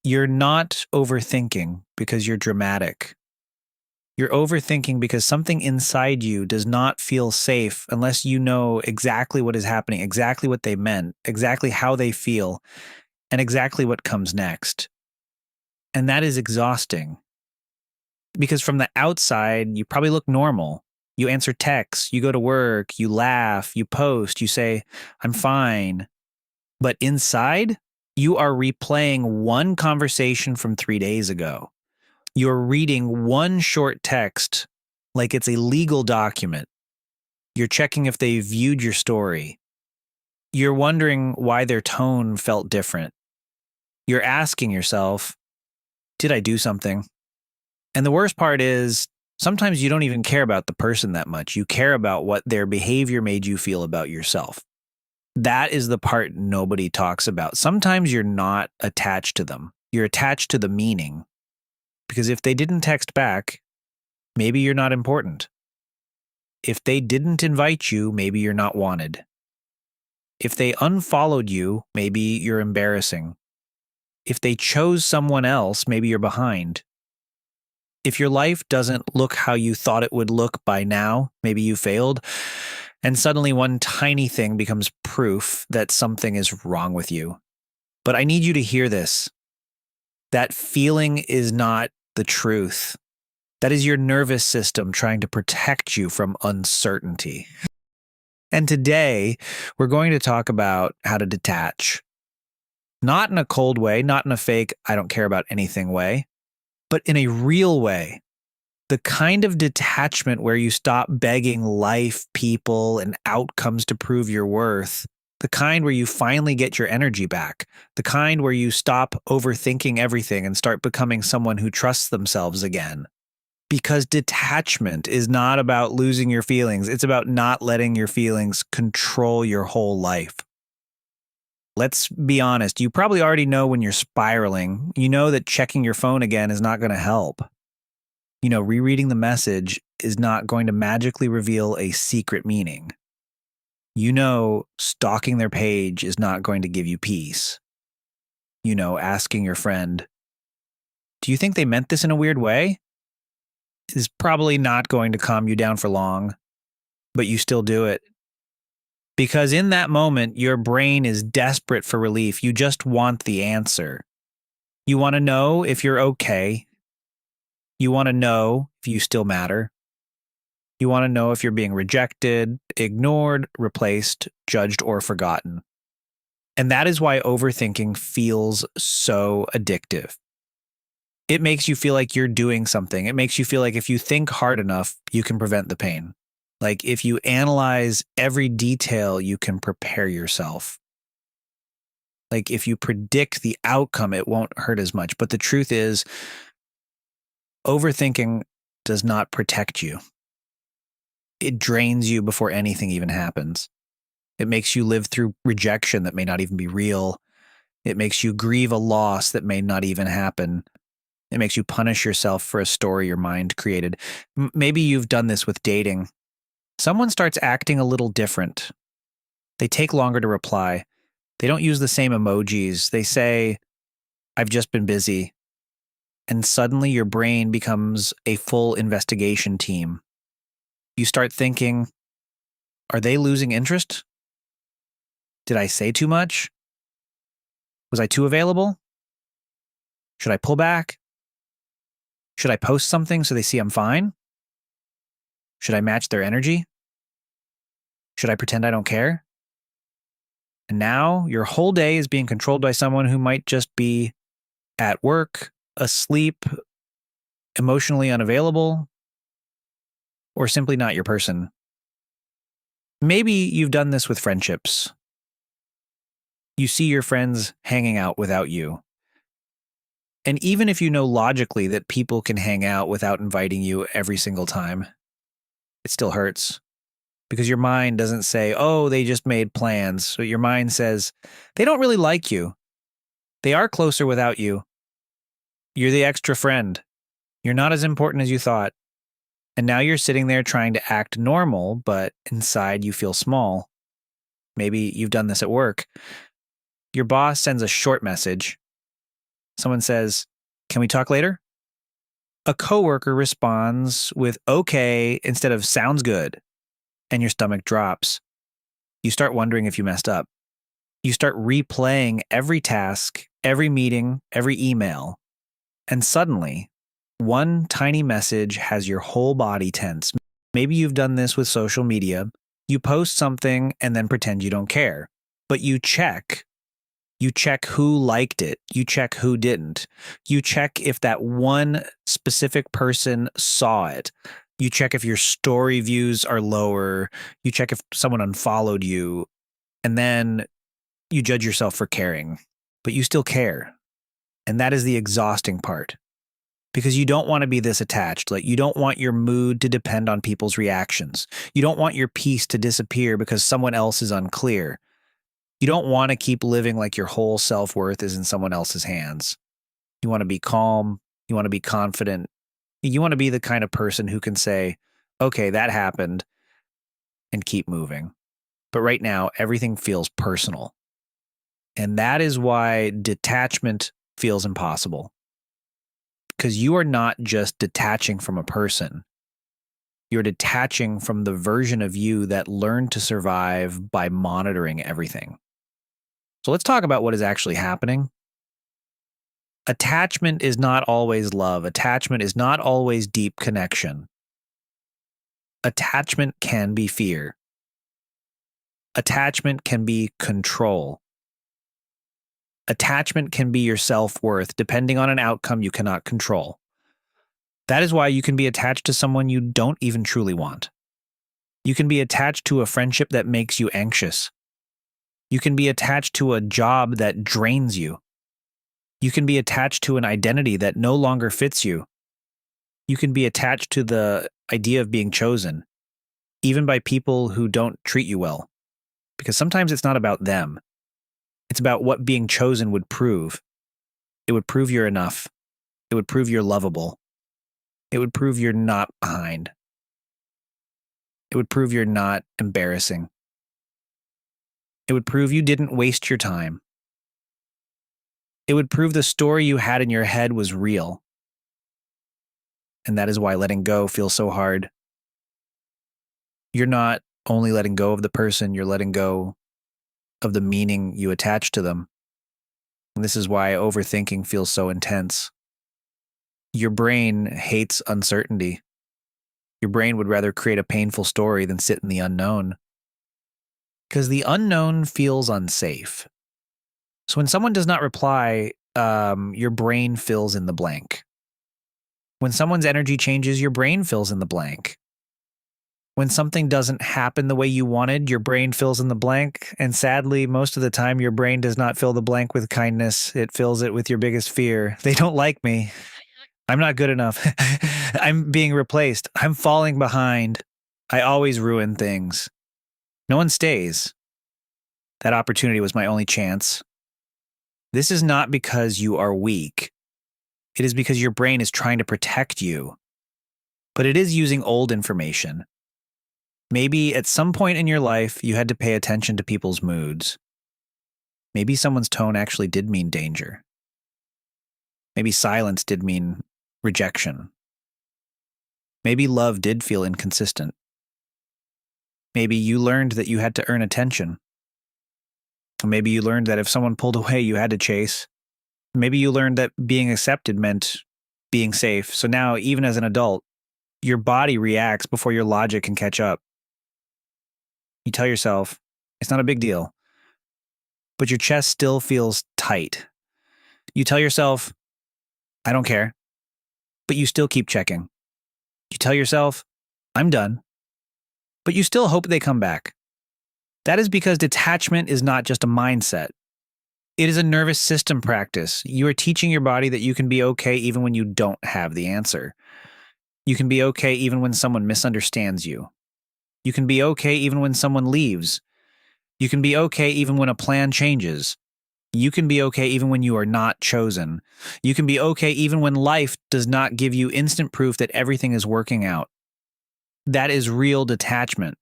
You're not overthinking because you're dramatic. You're overthinking because something inside you does not feel safe unless you know exactly what is happening, exactly what they meant, exactly how they feel, and exactly what comes next. And that is exhausting because from the outside, you probably look normal. You answer texts, you go to work, you laugh, you post, you say, I'm fine. But inside, you are replaying one conversation from 3 days ago. You're reading one short text like it's a legal document. You're checking if they viewed your story. You're wondering why their tone felt different. You're asking yourself, did I do something? And the worst part is, sometimes you don't even care about the person that much. You care about what their behavior made you feel about yourself. That is the part nobody talks about. Sometimes you're not attached to them. You're attached to the meaning. Because if they didn't text back, maybe you're not important. If they didn't invite you, maybe you're not wanted. If they unfollowed you, maybe you're embarrassing. If they chose someone else, maybe you're behind. If your life doesn't look how you thought it would look by now, maybe you failed. And suddenly one tiny thing becomes proof that something is wrong with you. But I need you to hear this. That feeling is not the truth. That is your nervous system trying to protect you from uncertainty. And today, we're going to talk about how to detach. Not in a cold way, not in a fake, I don't care about anything way, but in a real way. The kind of detachment where you stop begging life, people, and outcomes to prove your worth. The kind where you finally get your energy back. The kind where you stop overthinking everything and start becoming someone who trusts themselves again. Because detachment is not about losing your feelings. It's about not letting your feelings control your whole life. Let's be honest. You probably already know when you're spiraling. You know that checking your phone again is not going to help. You know, rereading the message is not going to magically reveal a secret meaning. You know, stalking their page is not going to give you peace. You know, asking your friend, do you think they meant this in a weird way? Is probably not going to calm you down for long, but you still do it. Because in that moment, your brain is desperate for relief. You just want the answer. You want to know if you're okay. You want to know if you still matter. You want to know if you're being rejected, ignored, replaced, judged, or forgotten. And that is why overthinking feels so addictive. It makes you feel like you're doing something. It makes you feel like if you think hard enough, you can prevent the pain. Like if you analyze every detail, you can prepare yourself. Like if you predict the outcome, it won't hurt as much. But the truth is, overthinking does not protect you. It drains you before anything even happens. It makes you live through rejection that may not even be real. It makes you grieve a loss that may not even happen. It makes you punish yourself for a story your mind created. Maybe you've done this with dating. Someone starts acting a little different. They take longer to reply. They don't use the same emojis. They say, I've just been busy. And suddenly your brain becomes a full investigation team. You start thinking, are they losing interest? Did I say too much? Was I too available? Should I pull back? Should I post something so they see I'm fine? Should I match their energy? Should I pretend I don't care? And now your whole day is being controlled by someone who might just be at work, asleep, emotionally unavailable, or simply not your person. Maybe you've done this with friendships. You see your friends hanging out without you. And even if you know logically that people can hang out without inviting you every single time, it still hurts. Because your mind doesn't say, oh, they just made plans. So your mind says, they don't really like you. They are closer without you. You're the extra friend. You're not as important as you thought. And now you're sitting there trying to act normal, but inside you feel small. Maybe you've done this at work. Your boss sends a short message. Someone says, "Can we talk later?" A coworker responds with "okay" instead of "sounds good," and your stomach drops. You start wondering if you messed up. You start replaying every task, every meeting, every email, and suddenly, one tiny message has your whole body tense. Maybe you've done this with social media. You post something and then pretend you don't care, but you check. You check who liked it. You check who didn't. You check if that one specific person saw it. You check if your story views are lower. You check if someone unfollowed you. And then you judge yourself for caring, but you still care. And that is the exhausting part, because you don't want to be this attached. Like, you don't want your mood to depend on people's reactions. You don't want your peace to disappear because someone else is unclear. You don't want to keep living like your whole self-worth is in someone else's hands. You want to be calm. You want to be confident. You want to be the kind of person who can say, okay, that happened, and keep moving. But right now, everything feels personal. And that is why detachment feels impossible. Because you are not just detaching from a person. You're detaching from the version of you that learned to survive by monitoring everything. So let's talk about what is actually happening. Attachment is not always love. Attachment is not always deep connection. Attachment can be fear. Attachment can be control. Attachment can be your self-worth, depending on an outcome you cannot control. That is why you can be attached to someone you don't even truly want. You can be attached to a friendship that makes you anxious. You can be attached to a job that drains you. You can be attached to an identity that no longer fits you. You can be attached to the idea of being chosen, even by people who don't treat you well. Because sometimes it's not about them. It's about what being chosen would prove. It would prove you're enough. It would prove you're lovable. It would prove you're not behind. It would prove you're not embarrassing. It would prove you didn't waste your time. It would prove the story you had in your head was real. And that is why letting go feels so hard. You're not only letting go of the person, you're letting go of the meaning you attach to them. And this is why overthinking feels so intense. Your brain hates uncertainty. Your brain would rather create a painful story than sit in the unknown. Because the unknown feels unsafe. So when someone does not reply, your brain fills in the blank. When someone's energy changes, your brain fills in the blank. When something doesn't happen the way you wanted, your brain fills in the blank. And sadly, most of the time, your brain does not fill the blank with kindness. It fills it with your biggest fear. They don't like me. I'm not good enough. I'm being replaced. I'm falling behind. I always ruin things. No one stays. That opportunity was my only chance. This is not because you are weak. It is because your brain is trying to protect you. But it is using old information. Maybe at some point in your life, you had to pay attention to people's moods. Maybe someone's tone actually did mean danger. Maybe silence did mean rejection. Maybe love did feel inconsistent. Maybe you learned that you had to earn attention. Maybe you learned that if someone pulled away, you had to chase. Maybe you learned that being accepted meant being safe. So now, even as an adult, your body reacts before your logic can catch up. You tell yourself, it's not a big deal. But your chest still feels tight. You tell yourself, I don't care. But you still keep checking. You tell yourself, I'm done. But you still hope they come back. That is because detachment is not just a mindset. It is a nervous system practice. You are teaching your body that you can be okay even when you don't have the answer. You can be okay even when someone misunderstands you. You can be okay even when someone leaves. You can be okay even when a plan changes. You can be okay even when you are not chosen. You can be okay even when life does not give you instant proof that everything is working out. That is real detachment.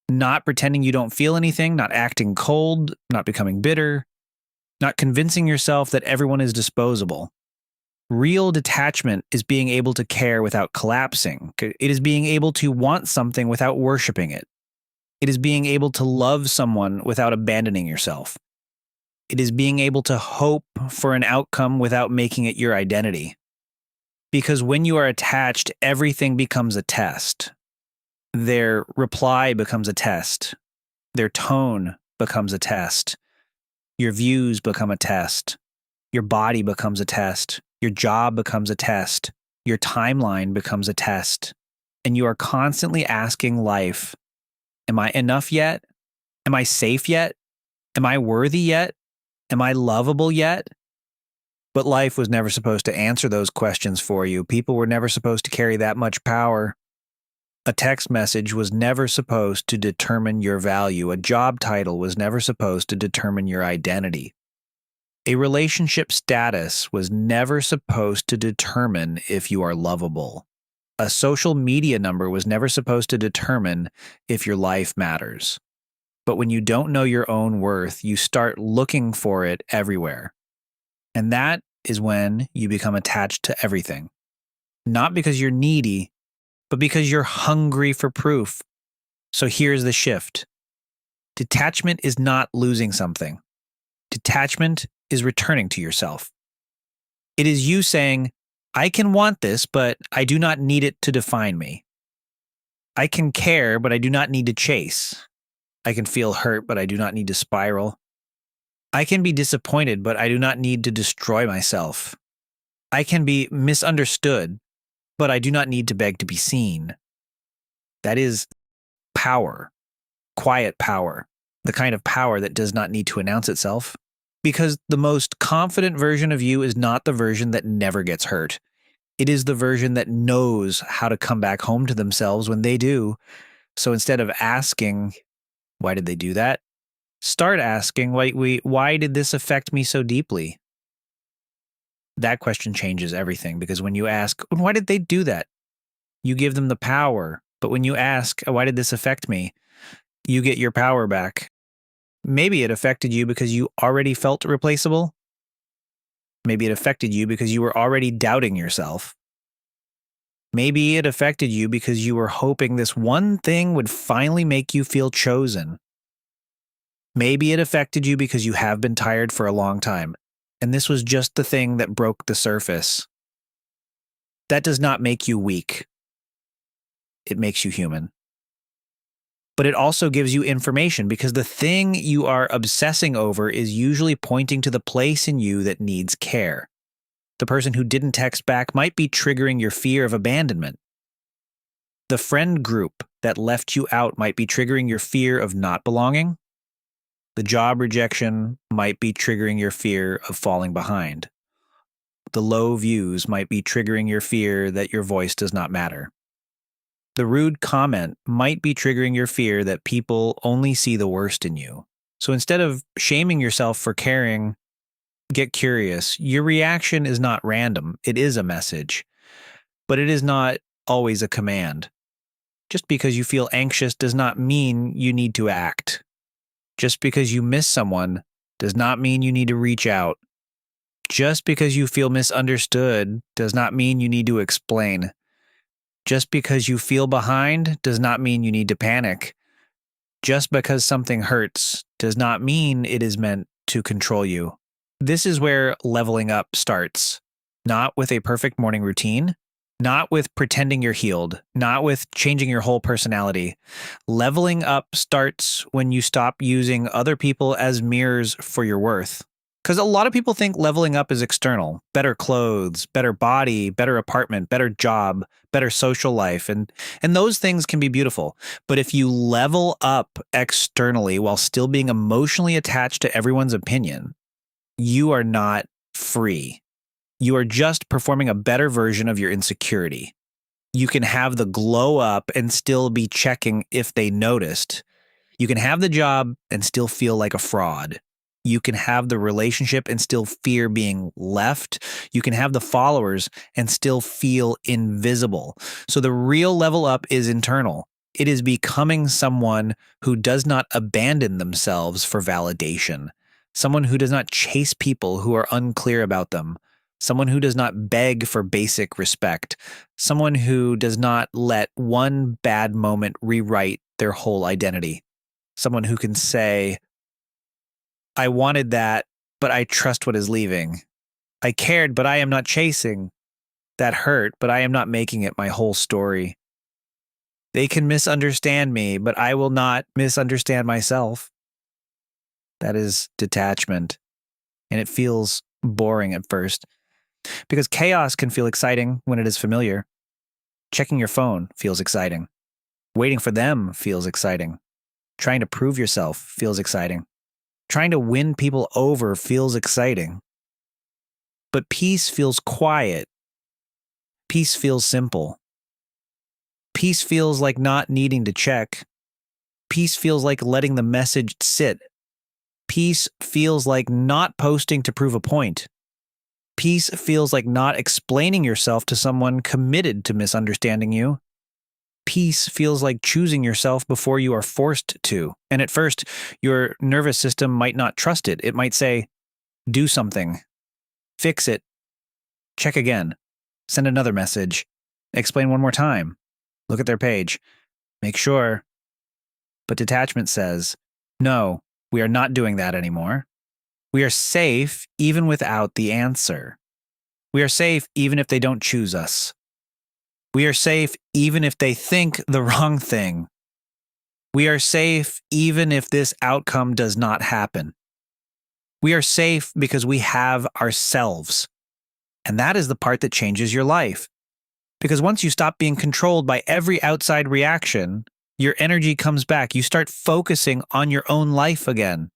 Not pretending you don't feel anything, not acting cold, not becoming bitter. not convincing yourself that everyone is disposable. Real detachment is being able to care without collapsing. It is being able to want something without worshiping it. It is being able to love someone without abandoning yourself. It is being able to hope for an outcome without making it your identity. Because when you are attached, everything becomes a test. Their reply becomes a test. Their tone becomes a test. Your views become a test. Your body becomes a test. Your job becomes a test. Your timeline becomes a test. And you are constantly asking life, am I enough yet? Am I safe yet? Am I worthy yet? Am I lovable yet? But life was never supposed to answer those questions for you. People were never supposed to carry that much power. A text message was never supposed to determine your value. A job title was never supposed to determine your identity. A relationship status was never supposed to determine if you are lovable. A social media number was never supposed to determine if your life matters. But when you don't know your own worth, you start looking for it everywhere. And that is when you become attached to everything. Not because you're needy, but because you're hungry for proof. So here's the shift. Detachment is not losing something. Detachment is returning to yourself. It is you saying, I can want this, but I do not need it to define me. I can care, but I do not need to chase. I can feel hurt, but I do not need to spiral. I can be disappointed, but I do not need to destroy myself. I can be misunderstood, but I do not need to beg to be seen. That is power, quiet power, the kind of power that does not need to announce itself. Because the most confident version of you is not the version that never gets hurt. It is the version that knows how to come back home to themselves when they do. So instead of asking, why did they do that? Start asking, why did this affect me so deeply? That question changes everything, because when you ask, why did they do that? You give them the power. But when you ask, why did this affect me? You get your power back. Maybe it affected you because you already felt replaceable. Maybe it affected you because you were already doubting yourself. Maybe it affected you because you were hoping this one thing would finally make you feel chosen. Maybe it affected you because you have been tired for a long time, and this was just the thing that broke the surface. That does not make you weak. It makes you human. But it also gives you information, because the thing you are obsessing over is usually pointing to the place in you that needs care. The person who didn't text back might be triggering your fear of abandonment. The friend group that left you out might be triggering your fear of not belonging. The job rejection might be triggering your fear of falling behind. The low views might be triggering your fear that your voice does not matter. The rude comment might be triggering your fear that people only see the worst in you. So instead of shaming yourself for caring, get curious. Your reaction is not random. It is a message, but it is not always a command. Just because you feel anxious does not mean you need to act. Just because you miss someone does not mean you need to reach out. Just because you feel misunderstood does not mean you need to explain. Just because you feel behind does not mean you need to panic. Just because something hurts does not mean it is meant to control you. This is where leveling up starts. Not with a perfect morning routine, not with pretending you're healed, not with changing your whole personality. Leveling up starts when you stop using other people as mirrors for your worth. Because a lot of people think leveling up is external. Better clothes, better body, better apartment, better job, better social life. And those things can be beautiful. But if you level up externally while still being emotionally attached to everyone's opinion, you are not free. You are just performing a better version of your insecurity. You can have the glow up and still be checking if they noticed. You can have the job and still feel like a fraud. You can have the relationship and still fear being left. You can have the followers and still feel invisible. So the real level up is internal. It is becoming someone who does not abandon themselves for validation. someone who does not chase people who are unclear about them, someone who does not beg for basic respect, someone who does not let one bad moment rewrite their whole identity, someone who can say, I wanted that, but I trust what is leaving. I cared, but I am not chasing. That hurt, but I am not making it my whole story. They can misunderstand me, but I will not misunderstand myself. That is detachment. And it feels boring at first because chaos can feel exciting when it is familiar. Checking your phone feels exciting. Waiting for them feels exciting. Trying to prove yourself feels exciting. Trying to win people over feels exciting. But peace feels quiet. Peace feels simple. Peace feels like not needing to check. Peace feels like letting the message sit. Peace feels like not posting to prove a point. Peace feels like not explaining yourself to someone committed to misunderstanding you. Peace feels like choosing yourself before you are forced to. And at first, your nervous system might not trust it. It might say, do something. Fix it. Check again. Send another message. Explain one more time. Look at their page. Make sure. But detachment says, no, we are not doing that anymore. We are safe even without the answer. We are safe even if they don't choose us. We are safe even if they think the wrong thing. We are safe even if this outcome does not happen. We are safe because we have ourselves. And that is the part that changes your life. Because once you stop being controlled by every outside reaction, your energy comes back. You start focusing on your own life again.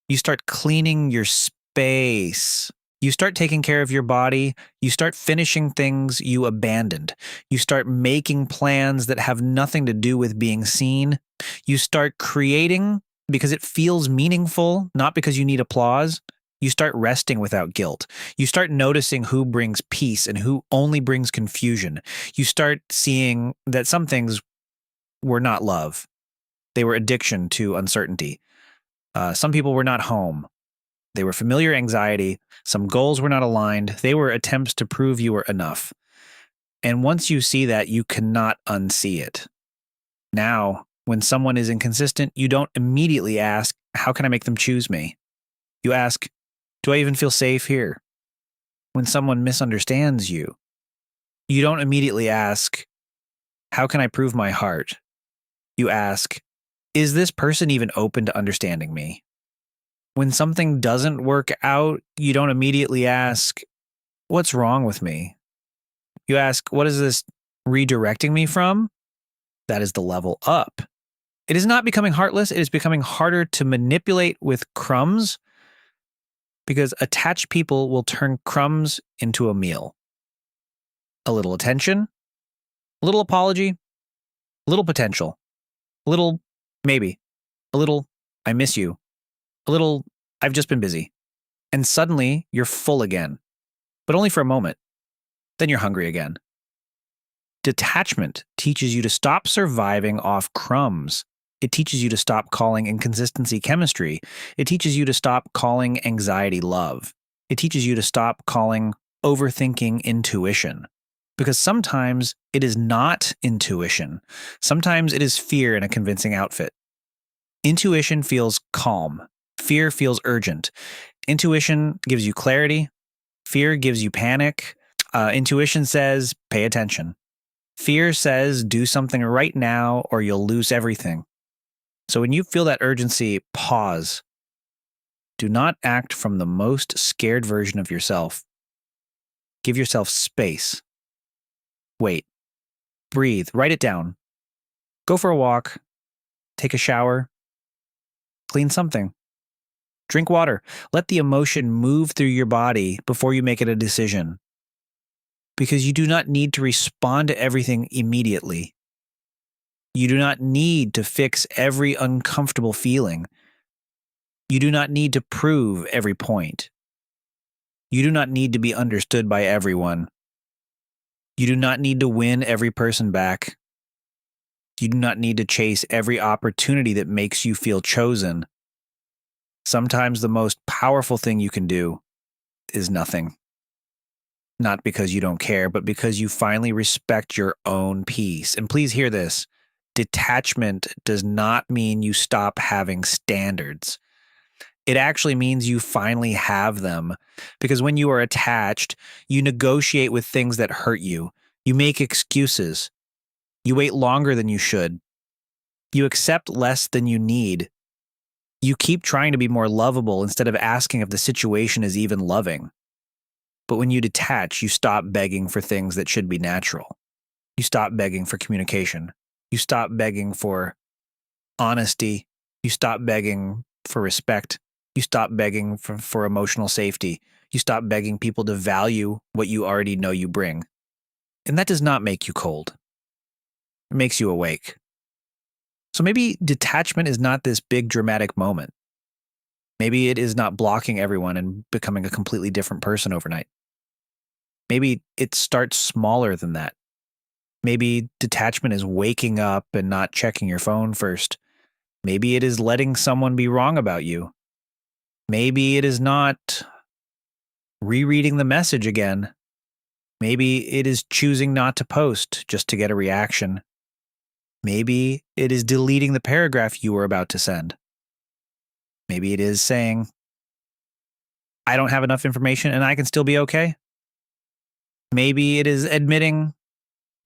You start cleaning your space. You start taking care of your body. You start finishing things you abandoned. You start making plans that have nothing to do with being seen. You start creating because it feels meaningful, not because you need applause. You start resting without guilt. You start noticing who brings peace and who only brings confusion. You start seeing that some things were not love. They were addiction to uncertainty. Some people were not home. They were familiar anxiety. Some goals were not aligned. They were attempts to prove you were enough. And once you see that, you cannot unsee it. Now, when someone is inconsistent, you don't immediately ask, how can I make them choose me? You ask, do I even feel safe here? When someone misunderstands you, you don't immediately ask, how can I prove my heart? You ask, is this person even open to understanding me? When something doesn't work out, you don't immediately ask, what's wrong with me? You ask, what is this redirecting me from? That is the level up. It is not becoming heartless. It is becoming harder to manipulate with crumbs because attached people will turn crumbs into a meal. A little attention, a little apology, a little potential, a little maybe, a little I miss you, a little I've just been busy. And suddenly you're full again, but only for a moment. Then you're hungry again. Detachment teaches you to stop surviving off crumbs. It teaches you to stop calling inconsistency chemistry. It teaches you to stop calling anxiety love. It teaches you to stop calling overthinking intuition. Because sometimes it is not intuition. Sometimes it is fear in a convincing outfit. Intuition feels calm. Fear feels urgent. Intuition gives you clarity. Fear gives you panic. Intuition says, pay attention. Fear says, do something right now or you'll lose everything. So when you feel that urgency, pause. Do not act from the most scared version of yourself. Give yourself space. Wait. Breathe. Write it down. Go for a walk. Take a shower. Clean something. Drink water. Let the emotion move through your body before you make it a decision. Because you do not need to respond to everything immediately. You do not need to fix every uncomfortable feeling. You do not need to prove every point. You do not need to be understood by everyone. You do not need to win every person back. You do not need to chase every opportunity that makes you feel chosen. Sometimes the most powerful thing you can do is nothing. Not because you don't care, but because you finally respect your own peace. And please hear this: detachment does not mean you stop having standards. It actually means you finally have them. Because when you are attached, you negotiate with things that hurt you. You make excuses. You wait longer than you should. You accept less than you need. You keep trying to be more lovable instead of asking if the situation is even loving. But when you detach, you stop begging for things that should be natural. You stop begging for communication. You stop begging for honesty. You stop begging for respect. You stop begging for emotional safety. You stop begging people to value what you already know you bring. And that does not make you cold. It makes you awake. So maybe detachment is not this big dramatic moment. Maybe it is not blocking everyone and becoming a completely different person overnight. Maybe it starts smaller than that. Maybe detachment is waking up and not checking your phone first. Maybe it is letting someone be wrong about you. Maybe it is not rereading the message again. Maybe it is choosing not to post just to get a reaction. Maybe it is deleting the paragraph you were about to send. Maybe it is saying, I don't have enough information and I can still be okay. Maybe it is admitting,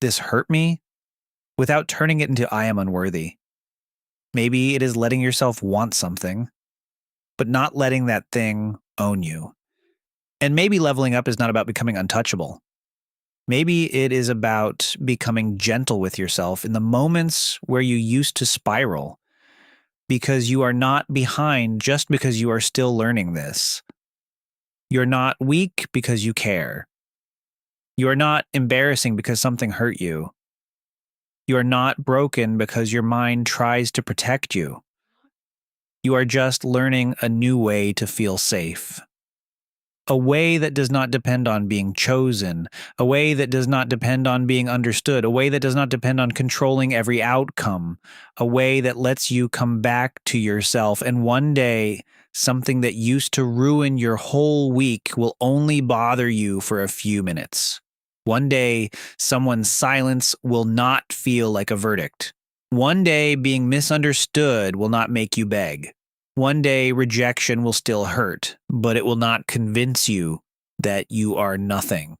this hurt me, without turning it into I am unworthy. Maybe it is letting yourself want something, but not letting that thing own you. And maybe leveling up is not about becoming untouchable. Maybe it is about becoming gentle with yourself in the moments where you used to spiral, because you are not behind just because you are still learning this. You're not weak because you care. You are not embarrassing because something hurt you. You are not broken because your mind tries to protect you. You are just learning a new way to feel safe. A way that does not depend on being chosen, a way that does not depend on being understood, a way that does not depend on controlling every outcome, a way that lets you come back to yourself. And one day, something that used to ruin your whole week will only bother you for a few minutes. One day, someone's silence will not feel like a verdict. One day, being misunderstood will not make you beg. One day, rejection will still hurt, but it will not convince you that you are nothing.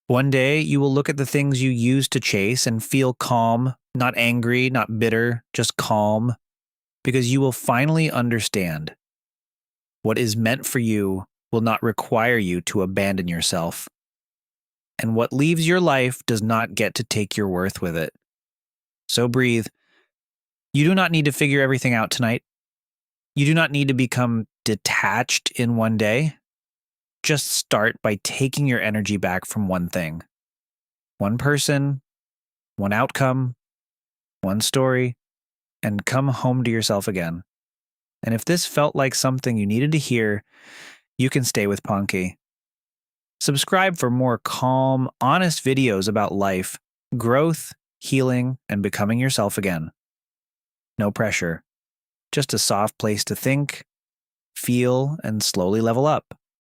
One day, you will look at the things you used to chase and feel calm, not angry, not bitter, just calm, because you will finally understand what is meant for you will not require you to abandon yourself. And what leaves your life does not get to take your worth with it. So breathe. You do not need to figure everything out tonight. You do not need to become detached in one day. Just start by taking your energy back from one thing. One person, one outcome, one story, and come home to yourself again. And if this felt like something you needed to hear, you can stay with Panqui. Subscribe for more calm, honest videos about life, growth, healing, and becoming yourself again. No pressure. Just a soft place to think, feel, and slowly level up.